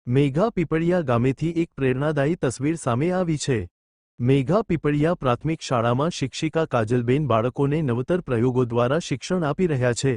મેઘા પીપળિયા ગામેથી એક પ્રેરણાદાયી તસવીર સામે આવી છે। મેઘા પીપળિયા પ્રાથમિક શાળામાં શિક્ષિકા કાજલબેન બાળકોને નવતર પ્રયોગો દ્વારા શિક્ષણ આપી રહ્યા છે।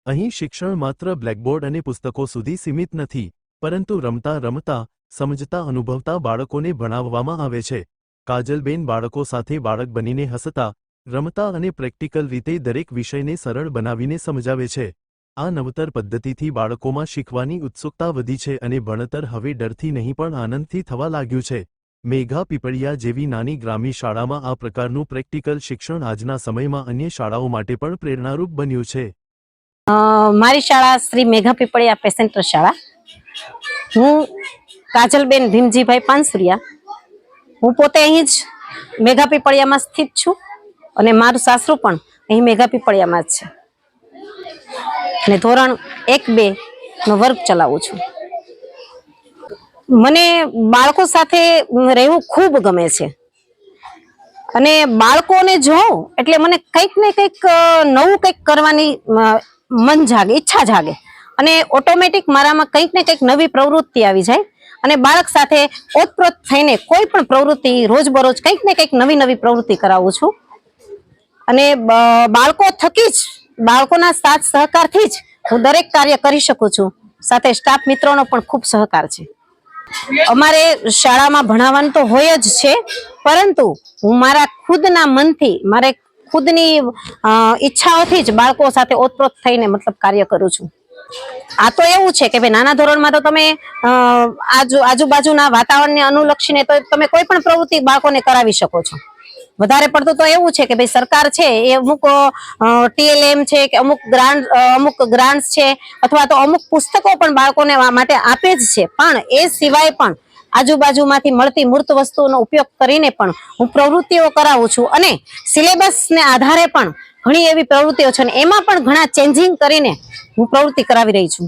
અહીં શિક્ષણ માત્ર બ્લેકબોર્ડ અને પુસ્તકો સુધી સીમિત નથી, પરંતુ રમતા રમતા, સમજતા અનુભવતા બાળકોને ભણાવવામાં આવે છે। કાજલબેન બાળકો સાથે બાળક બનીને હસતા, રમતા અને પ્રેક્ટિકલ રીતે દરેક વિષયને સરળ બનાવીને સમજાવે છે। આ નવતર પદ્ધતિથી બાળકોમાં શીખવાની ઉત્સુકતા વધી છે અને ભણતર હવે ડરથી નહીં પણ આનંદથી થવા લાગ્યું છે। મેઘા પીપળિયા જેવી નાની ગ્રામ્ય શાળામાં આ પ્રકારનું પ્રેક્ટિકલ શિક્ષણ આજના સમયમાં અન્ય શાળાઓ માટે પણ પ્રેરણારૂપ બન્યું છે। મારી શાળા શ્રી મેઘા પીપળિયા પેસેન્ટર શાળા। હું કાજલબેન ભીમજીભાઈ પાનસુરિયા। હું પોતે અહીં જ મેઘા પીપળિયામાં સ્થિત છું અને મારું સાસરું પણ અહીં મેઘા પીપળિયામાં જ છે અને ધોરણ 1-2 નો વર્ગ ચલાવું છું। મને બાળકો સાથે રહેવું ખૂબ ગમે છે અને બાળકોને જોઉં એટલે મને કંઈક ને કંઈક નવું કંઈક કરવાની મન જાગે, ઈચ્છા જાગે અને ઓટોમેટિક મારામાં કંઈક ને કંઈક નવી પ્રવૃત્તિ આવી જાય અને બાળક સાથે ઓતપ્રોત થઈને કોઈ પણ પ્રવૃત્તિ રોજબરોજ કંઈક ને કંઈક નવી નવી પ્રવૃત્તિ કરાવું છું અને બાળકો થકી જ, બાળકોના સાથ સહકારથી જ હું દરેક કાર્ય કરી શકું છું। સાથે સ્ટાફ મિત્રોનો પણ ખૂબ સહકાર છે। અમારે શાળામાં ભણાવવાનું તો હોય જ છે, પરંતુ હું મારા ખુદના મનથી, મારે ખુદની ઈચ્છાઓથી જ બાળકો સાથે ઓતપ્રોત થઈને મતલબ કાર્ય કરું છું। આ તો એવું છે કે ભાઈ નાના ધોરણમાં તો તમે આજુબાજુના વાતાવરણને અનુલક્ષીને તો તમે કોઈ પણ પ્રવૃત્તિ બાળકોને કરાવી શકો છો। વધારે પડતું તો એવું છે કે ભાઈ સરકાર છે એ અમુક TLM છે કે અમુક ગ્રાન્ટ્સ છે અથવા તો અમુક પુસ્તકો પણ બાળકોને માટે આપે જ છે, પણ એ સિવાય પણ આજુબાજુમાંથી મળતી મૂર્ત વસ્તુઓનો ઉપયોગ કરીને પણ હું પ્રવૃત્તિઓ કરાવું છું અને સિલેબસને આધારે પણ ઘણી એવી પ્રવૃત્તિઓ છે અને એમાં પણ ઘણા ચેન્જિંગ કરીને હું પ્રવૃત્તિ કરાવી રહી છું।